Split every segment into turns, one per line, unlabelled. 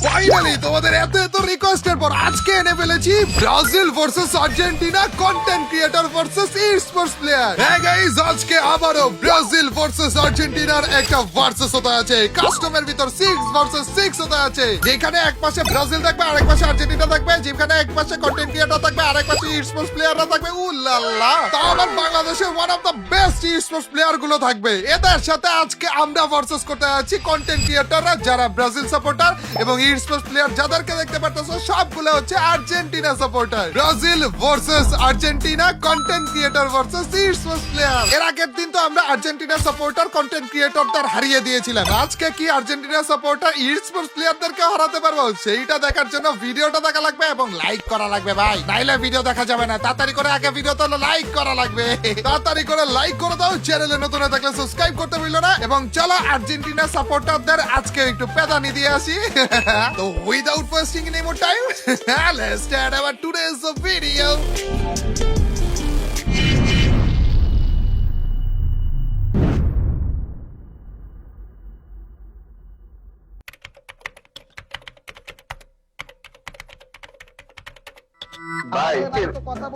Finally তোমাদের এত রিকোয়েস্টের পর আজকে এনে ফেলেছি Brazil versus Argentina content creator versus sports player. হ্যাঁ গাইস, আজকে আবারও ব্রাজিল ভার্সেস আর্জেন্টিনার একটা ভার্সেস হতে আছে। কাস্টমের ভিতর 6 ভার্সেস 6 হতে আছে, যেখানে এক পাশে ব্রাজিল থাকবে, আরেক পাশে আর্জেন্টিনা থাকবে, যেখানে এক পাশে কন্টেন্ট ক্রিয়েটর থাকবে, আরেক পাশে স্পোর্টস প্লেয়াররা থাকবে। উল্লাল্লা, তা আমার বাংলাদেশের one of the best sports player গুলো থাকবে। এদের সাথে আজকে আমরা ভার্সেস করতে যাচ্ছি কন্টেন্ট ক্রিয়েটররা যারা ব্রাজিল সাপোর্টার, এবং স্পোর্টস প্লেয়ার যাদেরকে দেখতে পারতেছো সবগুলো হচ্ছে Argentina supporter. Brazil versus Argentina content creator versus sports player. এর আগের দিন তো আমরা আর্জেন্টিনা সাপোর্টার কন্টেন্ট ক্রিয়েটরদের হারিয়ে দিয়েছিলাম। আজকে কি আর্জেন্টিনা সাপোর্টার স্পোর্টস প্লেয়ারদেরকে হারাতে পারবো? সেইটা দেখার জন্য ভিডিওটা দেখা লাগবে এবং লাইক করা লাগবে ভাই, নাইলে ভিডিও দেখা যাবে না। তাড়াতাড়ি করে আগে ভিডিও তো লাইক করা লাগবে, তাড়াতাড়ি করে লাইক করে দাও। চ্যানেলে নতুন হয়ে থাকলে সাবস্ক্রাইব করতে ভুলো না। এবং চলো আর্জেন্টিনা সাপোর্টারদের আজকে একটু পেদানি দিয়ে আসি। তো without wasting any more time, let's start our today's video.
ভাই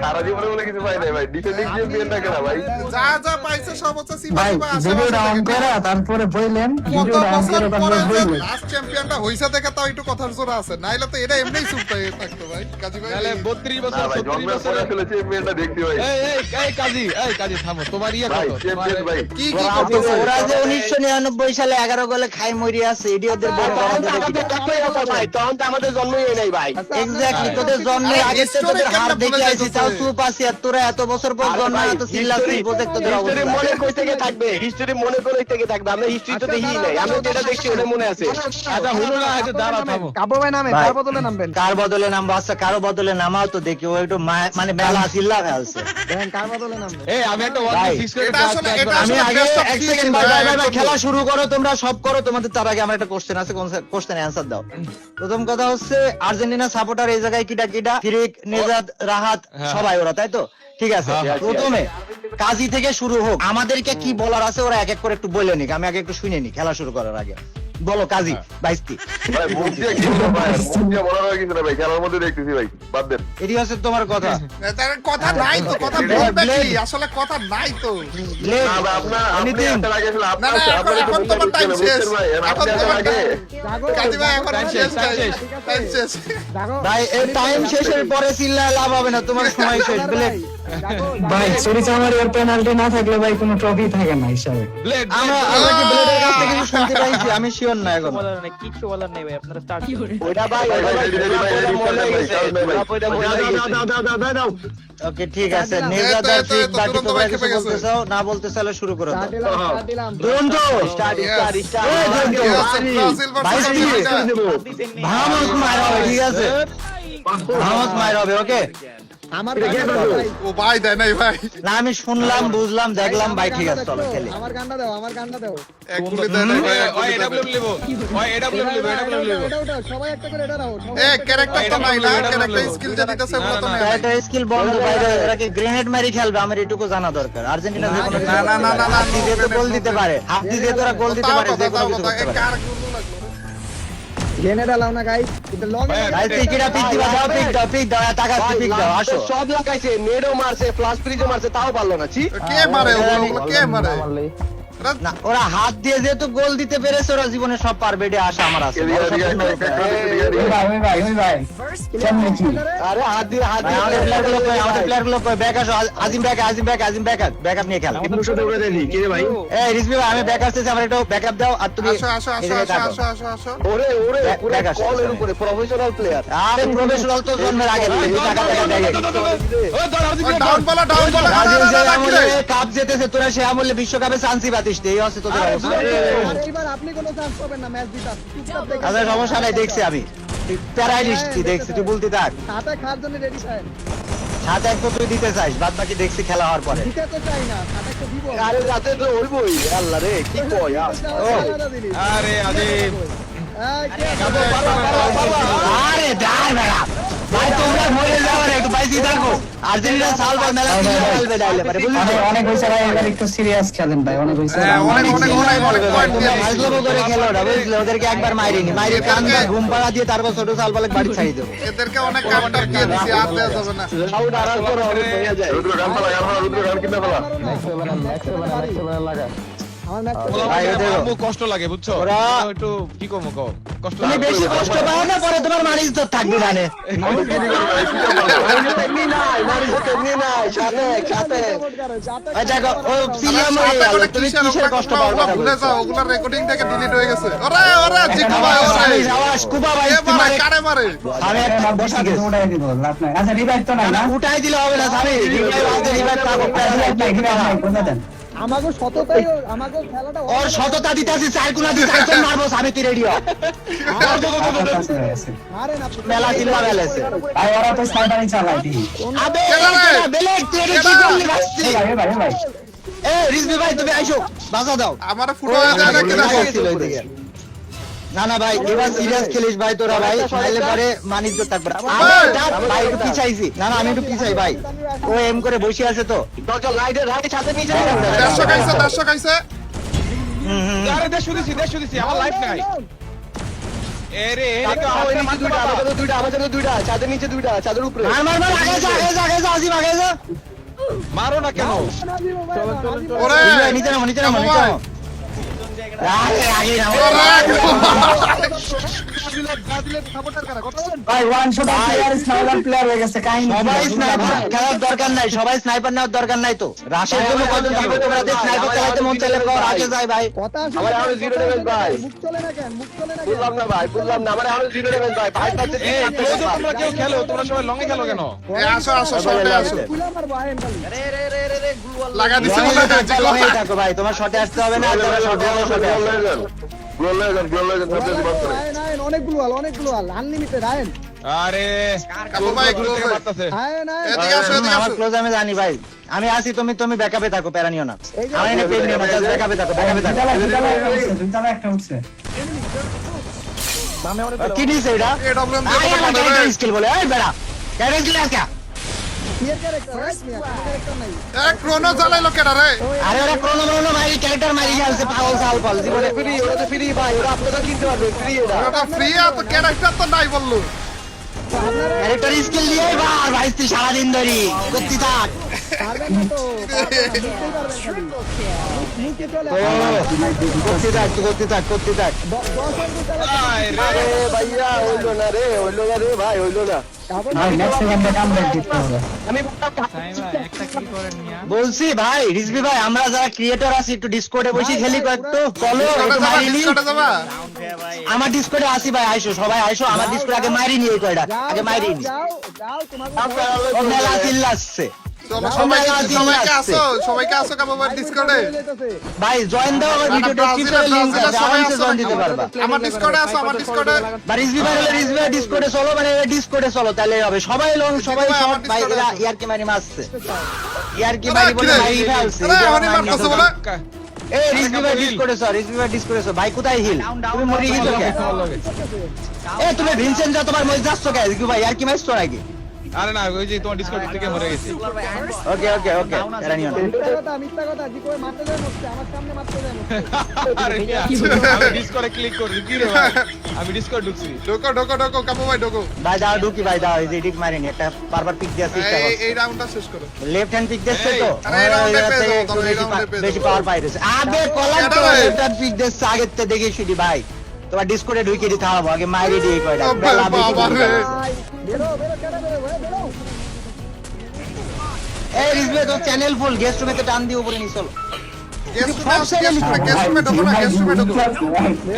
সারা জীবনে বলে কিছু পাই নাই ভাই, ডিফেন্ডিং চ্যাম্পিয়নটা কেনা ভাই,
যা যা পাইছে সব হচ্ছে
ভাই ভিডিওটা অন করে তারপরে বইলেন, ভিডিওটা অন করে তারপরে বইলেন।
লাস্ট চ্যাম্পিয়নটা হইছে দেখে তাও একটু কথার জোর আছে, নাইলে তো এটা এমনিই চুপটাই থাকতো ভাই। কাজী ভাই
তাহলে 32 বছর
ভাই
36
জন্মের
বছর
পরে আসলে চ্যাম্পিয়নটা দেখতে ভাই।
এই কাজী থামো, তোমার ইয়া
ভাই
কত?
চ্যাম্পিয়ন ভাই
কি কি করতেছে?
ওরা যে 1999 সালে 11 গোলে খাই মরি আছে, এডি ওদের বড় বড়
ভাই তখন তো আমাদের জন্মই হয় নাই ভাই।
এক্স্যাক্টলি, তোদের জন্মের আগে তো তোদের হার দেখে আইছি, তাও চুপ আছি। আর তোরা এত বছর পর জন্ম, এত চিল্লাছিস, প্রজেক্ট তোদের
হিস্টরি
অবস্থা।
মনে কই থেকে থাকবে, হিস্টরি মনে কই থেকে থাকবে, আমরা হিস্টরি তো দেখিই নাই, আমরা যেটা দেখছি ওটা মনে আছে।
আচ্ছা হলো না, এটা দাঁড়া থামো।
ভাই, কার বদলে নামবো? আচ্ছা কারো বদলে নামাও তো দেখি। ও একটু মানে মেলা চিল্লা ফেলছে।
এই আমি একটা ওয়ান
ভাই,
ফিক্স করে
এটা আসলে- এটা
আমি
আসলে
আগে
best of
এক
three
সেকেন্ড
ছিল,
ভাই ভাই ভাই
একদম
খেলা শুরু করো, তোমরা সব করো। তোমাদের তার আগে আমার একটা কোশ্চেন আছে, কোশ্চেনের অ্যান্সার দাও। প্রথম কথা হচ্ছে আর্জেন্টিনা সাপোর্টার এই জায়গায় কিটা ফিরিক, নেজাদ, রাহাত
হ্যাঁ।
সবাই ওরা, তাই তো? ঠিক আছে,
হ্যাঁ, হ্যাঁ,
প্রথমে কাজী থেকে শুরু হোক। আমাদেরকে কি বলার আছে ওরা এক এক করে একটু বলে নিক, আমি আগে একটু শুনে নি খেলা শুরু করার আগে। বলো কাজী বাইস্তি।
ভাই মুখ দিয়ে কিছু না ভাই, মুখ দিয়ে বলার হয় কিছু না ভাই, খেলার মধ্যে দেখতেছি ভাই, বাদ দেন।
এটি হচ্ছে তোমার কথা।
তার কথা নাই তো, কথা বলবে কি? আসলে কথা নাই তো।
Blade,
না ভাই, আপনার আপনি
anything?
আসার আগে আসলে
না,
আপনার
না, এখন তোমার টাইম শেষ।
ভাই,
এখন
আপনি আসার
তোমার
আগে
কাজী ভাই এখন
Time
শেষ,
শেষ, time শেষ।
টাইম শেষ।
ভাই এই টাইম শেষের পরে চিল্লায় লাভ হবে না, তোমার সময় শেষ। ব্লেড,
ভাই চুরিচামারি আর পেনাল্টি না থাকলে ভাই কোনো ট্রফি থাকে না হিসাবে।
ব্লেড
আমরা কি ব্লেডের কাছ থেকে কিছু শুনতে পাইছি? আমি শিওর না এখন।
ওইটা ভাই, ওইটা ভাই, ওইটা মনে হয়ে গেছে, ওইটা মনে হয়ে গেছে।
ওকে ঠিক আছে,
এই
নেজাদ
তো,
আর
এই তো,
ফিক
এই তো,
বাকি
তুরন্ত
তোমরা
ভাই
কিছু
খেপে গেছে।
বলতে চাও? না বলতে চাইলে শুরু করো দাও। বন্ধু
স্টার্ট
Yes. ব্রাজিল
ভাই,
ভার্সেস আর্জেন্টিনা।
ভামত মায়ের হবে, ঠিক আছে? ভামত মায়ের হবে, ওকে?
ও ভাই দেয় নাই ভাই,
না আমি শুনলাম, বুঝলাম, দেখলাম, ভাই ঠিক আছে চলো খেলি।
এক গুলি দেয় নাই ভাই, এক
ওই
গুলি দেয়
এডব্লিউ
নাই।
লিবো, ওই এডব্লিউ লিবো।
ক্যারেক্টার তো নাই না, ক্যারেক্টার স্কিল যা দিতেছে ওগুলো তো নাই।
এটা স্কিল বন্ধ বাইরে, এরা কি গ্রেনেড মারি খেলবে? আমার এটুকু জানা দরকার। আর্জেন্টিনা যে কোনো
না, না, না, না, না,
হাত দিয়ে তো গোল দিতে পারে, হাত দিয়ে তোরা গোল দিতে
তাও
পারে,
কথা,
যে কোনো
তাও
কিছু
কথা,
করতে পারে।
কার গুলো লাগলো রে?
ভাই পিকিটা পিক দিবা, দাও পিক দাও, পিক দাও, টাকা পিক দাও, আসো।
সব লাগাইছে, নেডও মারছে, ফ্লাশ ফ্রিজও মারছে, তাও পারলো না। ছি
কে মারে ওগুলো, কে মারে? এরা
না ওরা হাত দিয়ে যেহেতু গোল দিতে পেরেছে, ওরা জীবনে সব পারবে, এটা আশা আমার আছে। বড় স্বপ্ন নয়।
ওই ভাই কেমন কি
আরে হাত দিয়ে হাত
ভাই, আমাদের প্লেয়ার গুলো কই ব্যাক আসো। আজিম ব্যাকআপ নিয়ে খেলো। এই রিজভি ভাই, আমি ব্যাক আসতেছি, আমার একটু ব্যাকআপ দাও। আর তুমি
আসো আসো আসো
এদিকে
আসো
তাকাও।
আসো আসো আসো।
ওরে ওরে
ব্যাক-
পুরো
ব্যাক আসো,
কলের
আসো।
উপরে প্রফেশনাল প্লেয়ার।
আরে প্রফেশনাল তো জন্মের আগে থেকে, টাকা টাকা দেখে।
ওই ধর আর
ওই ডাউন বলা
ব্রাজিল যে
না
আমলে কাপ জিতেছে, তোরা সে আমলে বিশ্বকাপে চান্সই পাতিস নি। এই হচ্ছে তোদের অবস্থা। আচ্ছা সমস্যা নাই, দেখছি আমি। তুই প্যারাই নিচ্ছি, দেখছি, তুই বলতে থাক। সাত এক তো তুই দিতে চাইস, বাদ বাকি দেখছি খেলা হওয়ার পরে।
আরে রাতে তো হইবই, আল্লাহ রে কি কয়
আরে আজিম
আরে দাঁড় বেড়া ভাই, তোমরা মরে যাও রে, একটু বাইশ কইছি দেখো আর্জেন্টিনা সালবার মেলা খেলবে ডাইলে পারে বুঝলি
অনেক হয়েছে ভাই, এবার একটু সিরিয়াস খেলেন ভাই, অনেক হয়েছে।
হ্যাঁ, অনেক point দিয়ে দিছি।
ভাজলবো করে খেলো না বুঝলে, ওদেরকে একবার মাইরিনি মাইরে কান্দা ঘুম পাড়া দিয়ে তারপর ছোট সালবালে বাড়ি ছাড়ি দেবো।
এদেরকে অনেক কামটা দিয়ে দিছি, আর দেওয়া যাবে না।
সাউন্ড আর পর হবে হয়ে যায়
ভাই, ওদের
আমার কষ্ট লাগে বুঝছো,
ওরা-
একটু কি করবো কও, কষ্ট
তুমি
লাগে।
বেশি কষ্ট পাও না, পরে তোমার মার ইজ্জত থাকবে না নে।
এমনি নাই মারিস এমনি নাই সাথে সাথে
ওই দেখো, ও সিরিয়াম হয়ে
সাথে
গেল,
করে
তুমি
কিসের
কিসের কষ্ট পাও
ওগুলো
কথা
ভুলে
বলছো?
যাও, ওগুলো রেকর্ডিং থেকে ডিলিট হয়ে গেছে। ওরে ওরে জিকু ভাই ওরে
আমি যাওয়াস, কুবা ভাই,
এ মারে
তোমারে-
কারে মারে
আমি একটা বসা গেছি।
উঠাই দিব, লাভ নাই। আচ্ছা, রিভাইভ তো নাই না?
উঠাই দিলে হবে না স্বামী, রিভাইভ আছে, রিভাইভ পাবো,
রিভাইভ নাই, রিভাইভ নাই, কোথায় দেন?
ওর সততা দিতে আছে, চার কোনা দিতে আছে, মারবো স্বামী তুই রেডিও।
আপনার কাছে আছে।
মেলা দিলে বেলেছে।
ভাই, ওরা তো স্নাইপারই চালায়, ঠিক।
আবে
কেডা রে?
কেডা, বেলেগ তুই এটা কি
কেডা?
করলি ভাসছি?
এ ভাই, এ ভাই, এ ভাই।
এ রিজভি ভাই তুমি আইসো, বাঁচা দাও।
আমার ফুটো হয়ে যায় নাকি দেখো।
না না ভাই, এবার সিরিয়াস খেলিস ভাই তোরা ভাই, নাইলে পরে মানিজ্য থাকবে না।
ভাই!
ভাই একটু পিছাইছি, না না আমি একটু পিছাই ভাই, ও এম করে বসে আছে তো।
দরজা লাইটের রাইট সাথে নিচে
150 খাইছে 150 খাইছে।
আরে দেড়শো দিছি, আমার লাইফ নাই। এ রে, এ রে,
আমার জন্য দুইটা ছাদের নিচে দুইটা ছাদের উপরে
মার মার মার, আগে যা আগে যা আগে যা, আজিম আগে যা।
মারো না কেন?
ওরে
নিচে নামো নিচে নামো নিচে নামো। আগে আগে নামো।
ভাই, one shot player sniper player হয়ে গেছে, কাহিনী কি?
সবাই স্নাইপার খেলার দরকার নাই, সবাই স্নাইপার নেওয়ার দরকার নাই তো। রাশের জন্য কজন জীবন তোমরা স্নাইপার চালাতে মন চাইলে কর, রাশে যায় ভাই।
আমার এখন 0 লেভেল ভাই বুঝলাম না ভাই বুঝলাম না আমার এখন 0 লেভেল ভাই ভাই কাছে
এ তোমরা কেউ খেলো, তোমরা সবাই লঙ্গে খেলো কেন?
এ আসো আসো শটে আসো। লাগা দিছে
লয়ে
মনে হয়
থাকো, লয়ে থাকো ভাই, তোমার শটে আসতে হবে না, তোমার শটে আসো, শটে আসো।
আরে
কাবু ভাই,
দূর থেকে
close
মারতাছে।
এদিকে আসো এদিকে
আমার
আসো।
ক্লোজ আমি জানি ভাই, আমি আসি, তুমি ব্যাকআপে থাকো, প্যারা নিও না। আমি এনে পেন নিও না, জাস্ট ব্যাকআপে থাকো, ব্যাকআপে থাকো।
দুইতলা একটা উঠছে।
কি দিছে এটা?
AWM
আরে
দিয়ে
আমার
মারে
ক্যারেক্টার
রে।
স্কিল বলে, এই বেড়া ক্যারেক্টার স্কিল আছে।
এ ক্রোনো চালাইলো কেডা রে?
আরে ওরা ক্রোনো ব্রোনো মারি ক্যারেক্টার মারি গেছে, পাগল সাল পাল জীবনে।
ফ্রি ওরা তো ফ্রি ভাই ওরা আপনারা কিনতে পারবে ফ্রি এটা
ওটা ফ্রি আর তো ক্যারেক্টার তো নাই বললো।
ক্যারেক্টার স্কিল দিয়ে ভাই তুই সারাদিন ধরি করতে থাক। করতে থাক।
আয় রে।
আরে ভাইয়া হইলো না রে ভাই হইলো না
ভাই, next সেকেন্ডে কামব্যাক দিতে হবে।
আমি
বলছি ভাই, রিজভি ভাই, আমরা যারা ক্রিয়েটর আছি একটু ডিসকর্ডে বসে খেলি একটু, চলো
ডিসকর্ডে
একটু
যাবা,
মারিনি।
ডিসকর্ডে যাবা?
আমার ডিসকর্ডে আসি ভাই, আইসো সবাই আইসো, আমার ডিসকর্ডে আগে মারিনি, এই কয়টা আগে মারিনি। ও মেলা চিল্লাচ্ছে
চলো
সবাইকে
সবাইকে আসো কাবু ভাই ডিসকর্ডে।
ভাই, জয়েন দাও, আমার ভিডিও ডেসক্রিপশনে লিংক আছে, আরামসে জয়েন দিতে পারবা।
আমার ডিসকর্ডে আসো, আমার ডিসকর্ডে।
বা রিজভি ভাই হলে রিজভি ভাই ডিসকর্ডে চলো, মানে ডিসকর্ডে চলো, তাহলে হবে সবাই লং সবাই
ভাই, আমার
শর্ট ভাই,
Discord-এ
এরা
আসো।
ইয়ারকি মারি মারছে, ইয়ারকি মারি বলে মারি ফেলছে।
হনি মারতেছে বলে।
এই রিজভি ভাই ডিসকর্ডে চল, ভাই কোথায় হিল? তুমি মরে গেছো কে? এ তুমি ভিনসেন্ট যা তোমার মরে যাচ্ছ কে? রিজভি ভাই ইয়ারকি মারছো নাকি?
আরে না, ওই যে তোমার ডিসকর্ড থেকে মরে গেছে।
ওকে এরা নিও না।
আরে আমি ডিসকর্ডে ক্লিক করি কি রে ভাই, আমি ডিসকর্ড ঢুকছি।
ঢোকো কাবু ভাই ঢোকো।
ভাই দাও ঢুকি ভাই, দাও এই যে এডিট মারিনি, একটা বারবার পিক দেওয়ার চেষ্টা
এই
করছি।
রাউন্ডটা শেষ করো।
লেফট হ্যান্ড পিক দিচ্ছে তো,
আরে এই round এ পেয়ে যাবো,
একটু
এই round এ পেয়ে
বেশি
যাবো।
পাওয়ার পাইতেছে। আবে কলাম তো
কেডা ভাই?
লেফট হ্যান্ড পিক দিচ্ছে আগের থেকে দেখে শুনি ভাই, তোমার ডিসকর্ডে ঢুকে দিতে হবে আগে, মাইরে দিয়ে কয়টা
ও
বেলা বেশি
বাবা রে।
এই রিজভি তো চ্যানেল ফুল, গেস্ট রুমে তো টান দিয়ে উপরে নিয়ে চলো।
গেস্ট রুমে ঢোকো না, গেস্ট রুমে ঢোকো।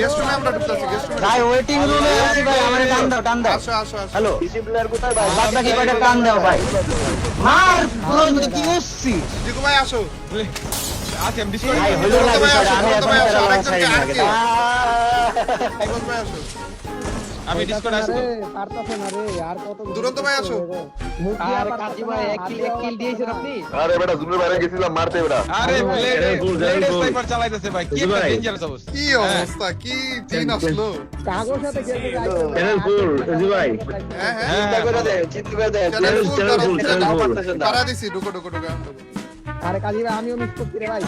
গেস্ট রুমে আমরা ঢুকতেছি, গেস্ট রুমে।
ভাই ওয়েটিং রুমে আছি ভাই, আমারে টান দাও।
আসো আসো আসো।
হ্যালো,
ডিসিপ্লিনার কোথায় ভাই
বাদ বাকি কয়টা টান দাও ভাই। মার পুরো কি করছি
জিকু ভাই আসো।
আচ্ছা আমি ডিসকর্ড
ভাই, হইলো না
ভাই,
বিষয়টা,
আসো,
আমি এখন
ভাই, আসো,
প্যারা
আরেকজনকে
ছাড়ি না
আটকে।
আগে।
জিকু ভাই আসো।
আমি ডিসকর্ডে আসবো।
দুরন্ত ভাই আসো।
আরে কাজী ভাই এক কিল দিয়েছেন আপনি? আরে বেটা জুনের বাইরে গেছিলাম মারতে বেটা।
আরে ব্লেড স্নাইপার চালাইতেছে ভাই, কি একটা ডেঞ্জারাস অবস্থা।
কি অবস্থা, কি দিন আসলো। হ্যাঁ হ্যাঁ
চিন্তা করে দে, চিন্তা করে দে। নাও পারতেছেন না।
পারা দিছি, ঢুকো ঢুকো ঢুকো আমি ঢুকো।
আরে কাজী ভাই আমিও মিস করছি রে ভাই।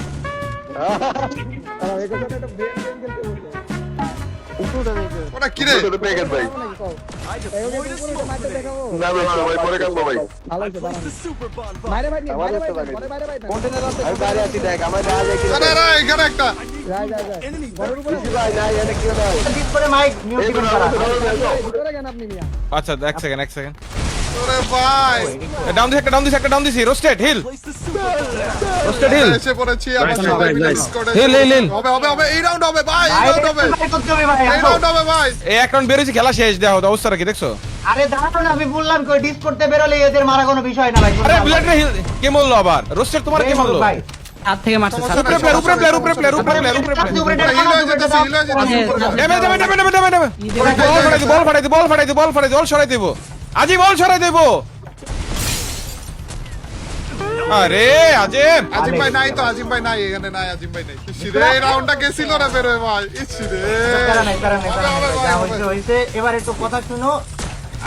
তারা এর সাথে একটা ব্রেন গেম খেলতে বলছে।
ওটা কি রে?
ছোট প্যাকেট ভাই।
নাকি কও? এই ওকে পুরো মারতে দেখাবো।
না না না ভাই পরে কাটবো ভাই।
ভালো হইছে ভালো। মাইরে ভাই নি, মাইরে ভাই নি, পরে মাইরে ভাই না।
কন্টেনার আছে। আমি বাইরে আছি দেখ, আমার যা যায় কি।
আরে আরে এখানে একটা।
যাই যাই যাই। ঘরের উপরে
কাজী ভাই না এটা কি না।
ডিস করে মাইক মিউট
এই
দিবেন
তো
তারা
ভিতরে কেন আপনি মিয়া?
আচ্ছা এক সেকেন্ড
ওরে ভাই
ডাউন দিছি রোস্টেড হিল রোস্টেড হিল
এসে পড়েছি আমার সবাই ডিসকর্ডে।
হিল হিল হিল
হবে হবে হবে, এই রাউন্ড হবে ভাই, এই
ভাই
রাউন্ড হবে,
ভাই করতে হবে ভাই
এই
আসো।
রাউন্ড হবে ভাই।
এই এক রাউন্ড বেরিয়েছি, খেলা শেষ। দেখো অবস্থাটা কি দেখছো?
আরে দাঁড়াও না, আমি বললাম কই ডিস করতে বেরোলে এদের মারা কোনো বিষয় না ভাই।
আরে ব্লেড রে কে মারলো আবার? রোস্টেড তোমার কে মারলো?
ভাই
হাত থেকে মারছে স্যার।
উপরে প্লেয়ার হিল হয়ে যেতেছে, বল ফাটাই দিব সরাই দিব। আজি বল সরাই দিব। আরে আজিম
আজিম ভাই নাই তো, আজিম ভাই নাই এখানে, নাই আজিম ভাই নাই। ইসিরে এই রাউন্ডটা গেছিল না বের হয়ে ভাই, ইসিরে
প্যারা নাই, যা হইছে হইছে। এবার একটু কথা শুনো,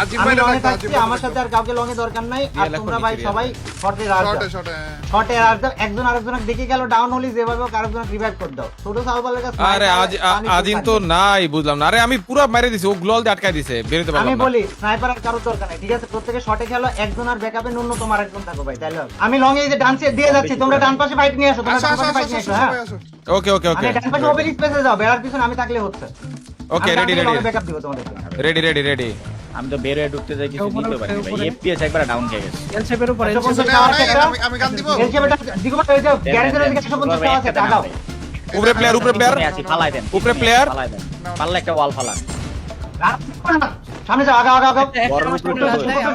আজিম
আমি
ভাই
লঙে
নাই,
থাকছি, আমার সাথে আর কাউকে লঙে দরকার নাই। আর তোমরা ভাই সবাই শর্টে রাখ দাও,
শর্টে শর্টে।
শর্টে রাখ দাও। একজন আরেকজনকে দেখে গেল ডাউন হলি যেভাবে হোক আরেকজনকে রিভাইভ করে দাও। ছোট সালবালের কাছে
আরে আজিম তো নাই, বুঝলাম না। আরে আমি পুরো মেরে দিছি, ও গ্লোল দিয়ে আটকাই দিছে, বেরোতে
আমি
পারলাম না।
বলি স্নাইপার আর কারো দরকার নাই, ঠিক আছে? প্রত্যেকে শর্টে খেলো, একজন আর ব্যাকআপে ন্যূনতম আরেকজন থাকো ভাই, তাইলে হবে। আমি লং এই যে ডান সাইড দিয়ে যাচ্ছি, তোমরা ডান পাশে ফাইট নিয়ে আসো, তোমরা
আসো
ডান
আসো
পাশে
আসো
ফাইট নিয়ে
আসো
আসো। হ্যাঁ
সবাই আসো।
ওকে ওকে ওকে
আমি ডান পাশে ওপেন স্পেসে যাও, বেড়ার পিছনে আমি থাকলে হচ্ছে।
ওকে রেডি রেডি
ব্যাকআপ দিব তোমাদেরকে।
রেডি
আমি তো বের হয়ে ঢুকতে যাই, কিছু দিতে পারি ভাই। এফপিএস একবার ডাউন খেয়ে গেছে।
এল শেপের উপরে এল শেপ।
শুনে নাই, আমি গান দিব।
এলসে বেটা দিগো ভাই, ওই যে গ্যারেজের দিকে 150 টাকা আছে, টাকাও।
উপরে প্লেয়ার
আমি আছি, ফালাই দেন
উপরে player।
ফালাই দেন, পারলে একটা ওয়াল ফালান।
সামনে যাও, আগাও আগাও আগাও।
বড় উপরে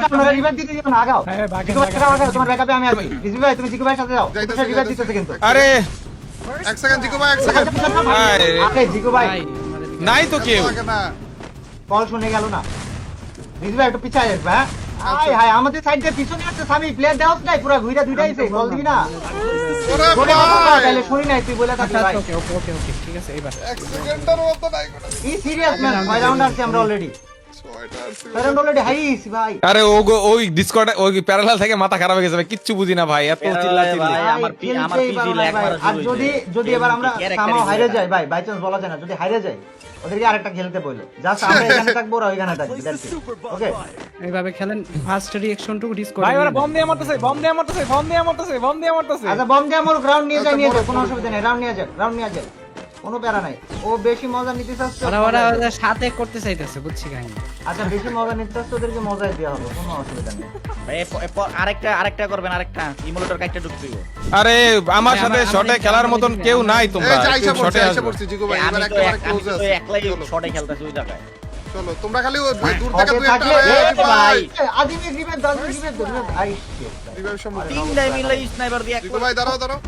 আপনারা রিভাইভ দিতে দিও না, আগাও। দিগো ভাই আগাও, তোমার ব্যাকআপে আমি আছি। রিজভি ভাই তুমি দিগো ভাইয়ের সাথে যাও,
যাইতেছি,
রিভাইভ দিতেছে কিন্তু।
আরে
এক সেকেন্ড জিকো ভাই, এক সেকেন্ড।
আরে।
আরে দিগো ভাই
নাই তো কেউ।
লাগে না।
কল শুনে গেল না। রিজভি ভাই একটু পিছায় আসবে। হ্যাঁ হাই হাই, আমাদের সাইড দিয়ে পিছনে আছে সামি, প্লেয়ার দাও নাই, পুরো ঘুরে দুইটা আইছে, কল দিবি না?
ওরে
বলে না
ভাই
তাহলে শুনি নাই, তুই বলে থাকবি ভাই।
ওকে ওকে ওকে ওকে ঠিক আছে এবার।
এক সেকেন্ডের মতো নাই কোনো।
ই সিরিয়াস ম্যান, 6 রাউন্ড আছে আমরা অলরেডি,
ছয়টা আছে।
6 রাউন্ড অলরেডি হাইস ভাই।
আরে ওই ডিসকর্ড ওই প্যারালাল থেকে মাথা খারাপ হয়ে গেছে ভাই, কিচ্ছু বুঝি না ভাই, এত চিল্লাচিল্লি।
ভাই, আমার পিজি একবার
আর যদি এবার আমরা সামাও হাইরে যাই ভাই, বাই চান্স বলা যায় না, যদি হাইরে যাই ওদেরকে আরেকটা খেলতে বললো, জাস্ট আমরা এখানে থাকবো ওরা ওইখানে থাকবে, ওকে?
এইভাবে খেলেন। First reaction to Discord.
ভাই ওরা বম দিয়ে মারতেছে।
আচ্ছা বম দিয়ে আমার রাউন্ড নিয়ে যাই, নিয়ে যাই, কোনো অসুবিধা নেই, রাউন্ড নিয়ে যাক, কোনো প্যারা নাই। ও বেশি মজা নিতে চাচ্ছে,
ওরা সাথে করতে চাইতেছে, বুঝছি কাহিনী।
আচ্ছা বেশি মজা নিতে চাচ্ছে, ওদেরকে মজাই দেওয়া হবে, কোনো অসুবিধা নেই।
ভাই আরেকটা করবেন, আরেকটা ইমুলেটর কাইটা ঢুকতে হইব।
আরে আমার সাথে শর্টে খেলার মতন কেউ নাই, তোমরা
এই যে আইসা পড়ছি,
শর্টে
আইসা
আসবে।
পড়ছি জিকো ভাই,
আমি
এবার
তো
একেবারে
আমি
ক্লোজ
তো
আছে।
একলাই
চলো,
শটে খেলতেছি ওই জায়গায়।
চলো তোমরা খালি ওই দূর থেকে
ওকে
দুই একটা
থাকলে
এই ভাই
আদিমি রিভেঞ্জ দাও, রিভেঞ্জ দাও, আই শিট,
রিভাইভ সম্ভব।
তিনটাই মিলে স্নাইপার দিয়ে
জিকো ভাই দাঁড়াও দাঁড়াও,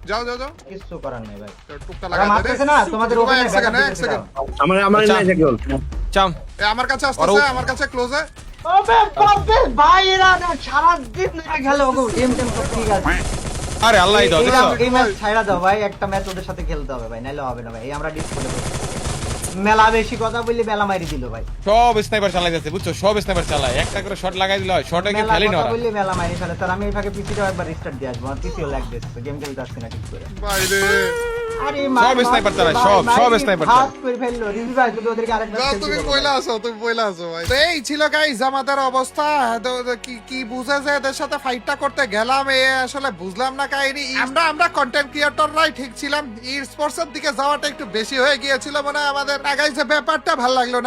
যাও যাও যাও,
কিছু করার নাই ভাই।
টুকটা
ওরা
লাগা দে
মারতেছে না, তোমাদের
জিকো ভাই,
ওপেনে
এক সেকেন্ড,
ব্যাকআপ
এক
দিতে
সেকেন্ড।
দাও।
আমার
চাম
এই আমার কাছে আসতেছে, আমার কাছে ক্লোজে।
ওবে বাপে ভাই, এরা না সারা দিন না খেলে ওগো টিম সব ঠিক আছে।
আরে আল্লাহ দাও দেখছো?
এই ম্যাচ ছাইড়া দাও ভাই, একটা ম্যাচ ওদের সাথে খেলতে হবে ভাই, নাইলে হবে না ভাই। এই আমরা ডিসপ্লে করব, মেলা বেশি কথা বললি মেলা মারি দিল ভাই,
সব স্নাইপার চালাই যাচ্ছে, বুঝছো? সব স্নাইপার চালায়, একটা করে শট লাগাই দিল হয়, শটে গিয়ে
মেলা
খেলি না
কথা
ওরা।
বললি মেলা মারি ফেলে। তাহলে আমি এই ফাঁকে পিসিটাও একবার রিস্টার্ট দিয়ে আসবো, আর পিসিও লাগ দিচ্ছে, গেম খেলতে আসছি না ঠিক করে।
ভাই রে,
আরে
সব স্নাইপার চালায়, সব স্নাইপার চালায়।
হাত করে ফেললো রিজভি ভাই, যদি ওদেরকে আরেকটা
যাও
খেলতে
তুমি
দেবো
পয়লা
ভাই।
আসো, তুমি পয়লা আসো ভাই। তো এই ছিল গাইস আমাদের অবস্থা। কি কি বুঝেছে এদের সাথে ফাইটটা করতে গেলাম, এ আসলে বুঝলাম না কাহিনী। আমরা কন্টেন্ট ক্রিয়েটররাই ঠিক ছিলাম, ই স্পোর্টস এর দিকে যাওয়াটা একটু বেশি হয়ে গিয়েছিল, মানে আমাদের গাইস ব্যাপারটা ভালো লাগলো না।